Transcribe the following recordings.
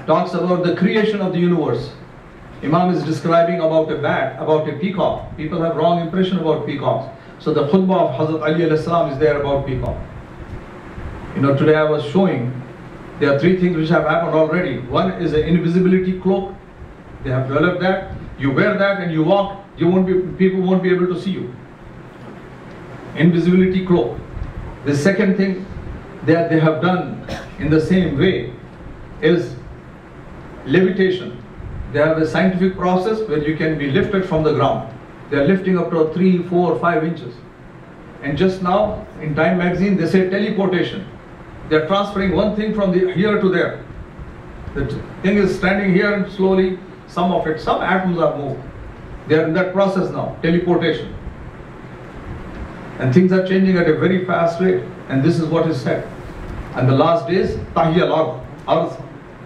talks about the creation of the universe. Imam is describing about a bat, about a peacock. People have wrong impression about peacocks. So the khutbah of Hazrat Ali alayhi salam is there about peacock. Today I was showing, there are three things which have happened already. One is an invisibility cloak. They have developed that. You wear that and you walk, people won't be able to see you. Invisibility cloak. The second thing that they have done in the same way is levitation. They have a scientific process where you can be lifted from the ground. They are lifting up to 3, 4, 5 inches. And just now in Time magazine they say teleportation. They are transferring one thing from here to there. The thing is standing here and slowly some atoms are moved. They are in that process now, teleportation. And things are changing at a very fast rate. And this is what is said. And the last days, Tahiyal Arth.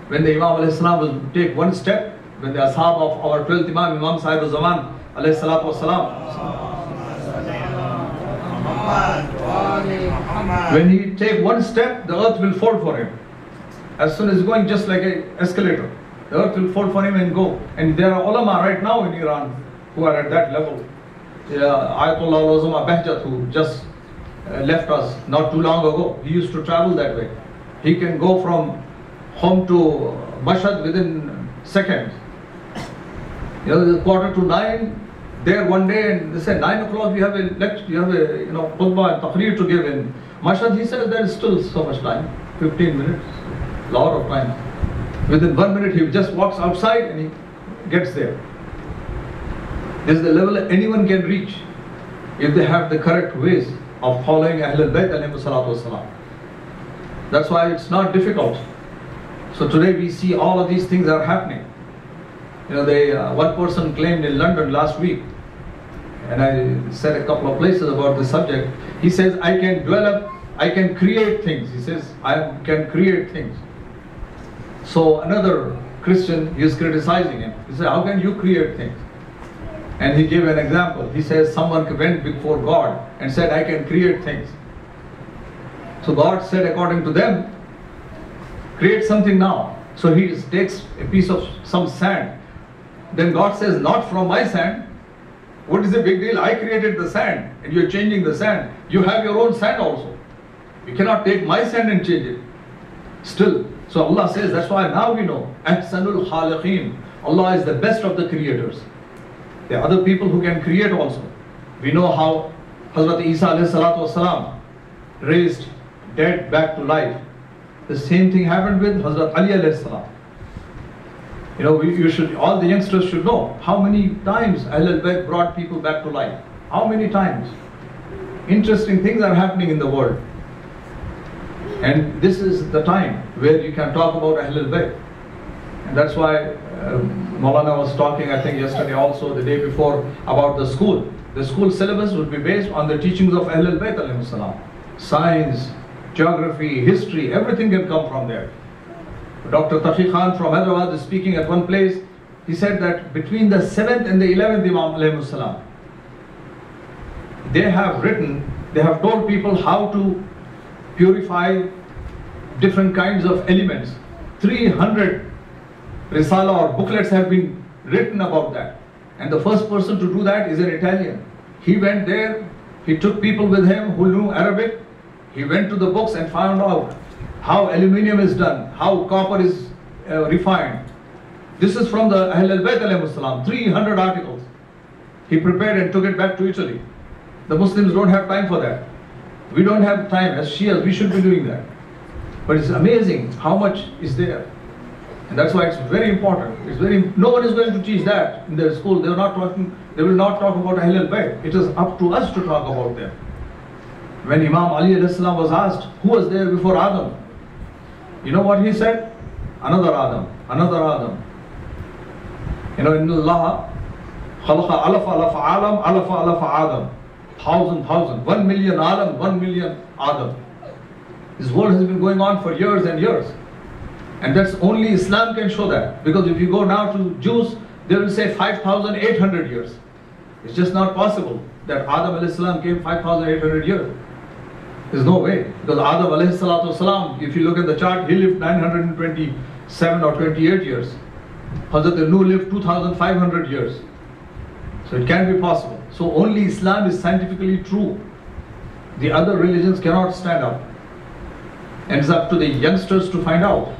When the Imam alayhi salam will take one step, when the ashab of our 12th Imam, Imam Sahib al-Zaman alayhi salatu wasalam, when he take one step, the earth will fold for him. As soon as he's going, just like an escalator, the earth will fold for him and go. And there are ulama right now in Iran who are at that level. Ayatollah Al-Azama Behjat, who just left us not too long ago, he used to travel that way. He can go from home to Mashhad within seconds. Quarter to 9, there one day, and they said 9 o'clock we have a lecture, you have a khutbah and taqreer to give in Mashhad. He says there is still so much time, 15 minutes, lot of time. Within 1 minute he just walks outside and he gets there. This is the level that anyone can reach if they have the correct ways of following Ahlul Bayt alayhi salatu wasalam. That's why it's not difficult. So today we see all of these things are happening. One person claimed in London last week, and I said a couple of places about this subject. He says, I can create things. He says, I can create things. So another Christian is criticizing him. He said, how can you create things? And he gave an example. He says, someone went before God and said, I can create things. So God said, according to them, create something now. So he takes a piece of some sand. Then God says, not from my sand. What is the big deal? I created the sand and you're changing the sand. You have your own sand also. You cannot take my sand and change it. Still. So Allah says, that's why now we know, Ahsanul Khaliqeen. Allah is the best of the creators. There are other people who can create also. We know how Hazrat Isa alayhi salatu wasalam raised dead back to life. The same thing happened with Hazrat Ali alayhi salam. All the youngsters should know how many times Ahlul Bayt brought people back to life. How many times? Interesting things are happening in the world. And this is the time where you can talk about Ahlul Bayt. And that's why Maulana was talking, I think yesterday also, the day before, about the school. The school syllabus would be based on the teachings of Ahlul Bayt alayhi salam. Science, geography, history, everything can come from there. Dr. Taqi Khan from Hyderabad is speaking at one place. He said that between the 7th and the 11th Imam alayhi salam, they have told people how to purify different kinds of elements. 300 Risala or booklets have been written about that. And the first person to do that is an Italian. He went there, he took people with him who knew Arabic. He went to the books and found out how aluminium is done, how copper is refined. This is from the Ahlul Bayt alayhi salam, 300 articles. He prepared and took it back to Italy. The Muslims don't have time for that. We don't have time. As Shias, we should be doing that. But it's amazing how much is there. And that's why it's very important. No one is going to teach that in their school. They will not talk about Ahlul Bayt. It is up to us to talk about them. When Imam Ali alayhi salam was asked, who was there before Adam? You know what he said? Another Adam, another Adam. Inna Allah khalaqa alafa alam, alafa Adam. Thousand, 1 million Adam, 1 million Adam. This world has been going on for years and years. And that's only Islam can show that. Because if you go now to Jews, they will say 5,800 years. It's just not possible that Adam alayhi salam came 5,800 years. There's no way. Because Adam alayhi salatu wasalam, if you look at the chart, he lived 920 7 or 28 years. Hazrat Nuh lived 2500 years. So it can be possible. So only Islam is scientifically true. The other religions cannot stand up. And it's up to the youngsters to find out.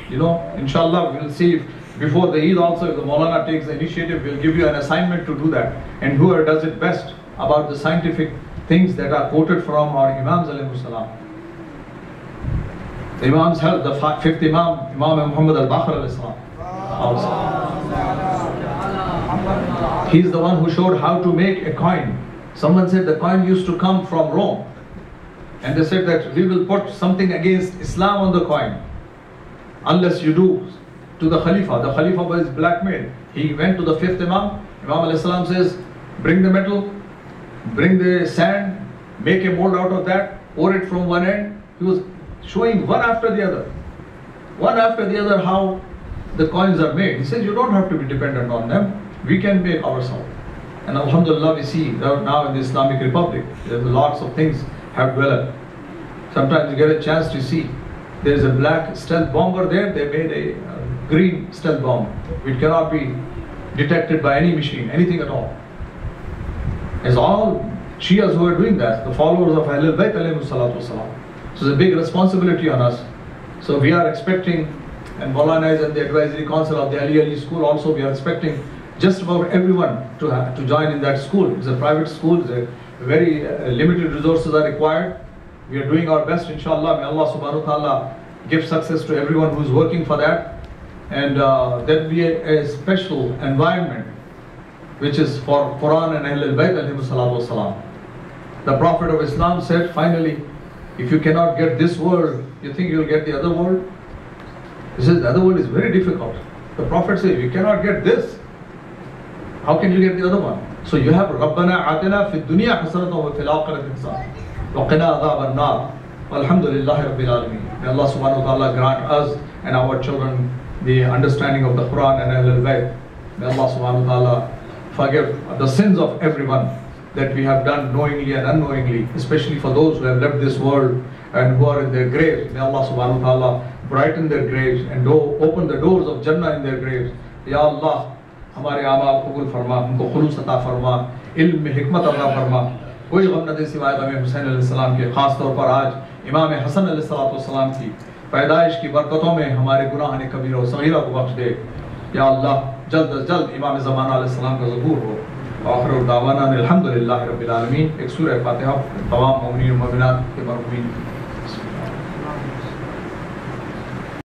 You know, inshallah, we will see if before the Eid also, if the Maulana takes the initiative, we'll give you an assignment to do that. And whoever does it best about the scientific things that are quoted from our Imams alayhi salam. The Imams held the fifth Imam, Imam Muhammad al-Baqir alayhi salam. He's the one who showed how to make a coin. Someone said the coin used to come from Rome. And they said that we will put something against Islam on the coin. Unless you do to the Khalifa. The Khalifa was blackmailed. He went to the fifth Imam. Imam alayhi salam says, bring the metal, bring the sand, make a mold out of that, pour it from one end. He was showing one after the other how the coins are made. He says you don't have to be dependent on them. We can make ourselves. And alhamdulillah, we see that now in the Islamic Republic, there's lots of things have developed. Sometimes you get a chance to see. There's a black stealth bomber there. They made a green stealth bomb, which cannot be detected by any machine, anything at all. It's all Shias who are doing that, the followers of Ahlul Bayt alayhi salatu wasalam. So it's a big responsibility on us. So we are expecting, and Maulana is at the advisory council of the Ali school also, we are expecting just about everyone to join in that school. It's a private school, very limited resources are required. We are doing our best, inshallah. May Allah subhanahu wa ta'ala give success to everyone who is working for that. And there will be a special environment which is for Quran and Ahlul Bayt alayhi salatu wasalam. The Prophet of Islam said, finally, if you cannot get this world, you think you will get the other world? He says the other world is very difficult. The Prophet says, you cannot get this, how can you get the other one? So you have Rabbana atina fid dunya hasanatan wa fil akhirati hasanatan wa qina adhaban nar. Walhamdulillahi rabbil alameen. May Allah subhanahu wa ta'ala grant us and our children the understanding of the Quran and Ahlul Bayt. May Allah subhanahu wa ta'ala forgive the sins of everyone that we have done knowingly and unknowingly, especially for those who have left this world and who are in their graves. May Allah subhanahu wa ta'ala brighten their graves and open the doors of Jannah in their graves. Ya Allah, हमारे आमाल कबूल फरमा, हमको खुलूस अता फरमा, इल्म में हिकमत अता फरमा, कोई गम न दे सिवाय गम हुसैन अलैहिस्सलाम के। खास तौर पर आज इमाम हसन अलैहिस्सलाम की पैदाइश की बरकतों में हमारे गुनाह ने कबीरा और सगीरा को बख्श दे। या अल्लाह, जल्द अज जल्द इमाम ज़माना अलैहिस्सलाम का ज़हूर हो। आखिर दावाना अल्हम्दुलिल्लाहि रब्बिल आलमीन। एक सूरह फातिहा तमाम मोमिनीन और मोमिनात के मरहूमीन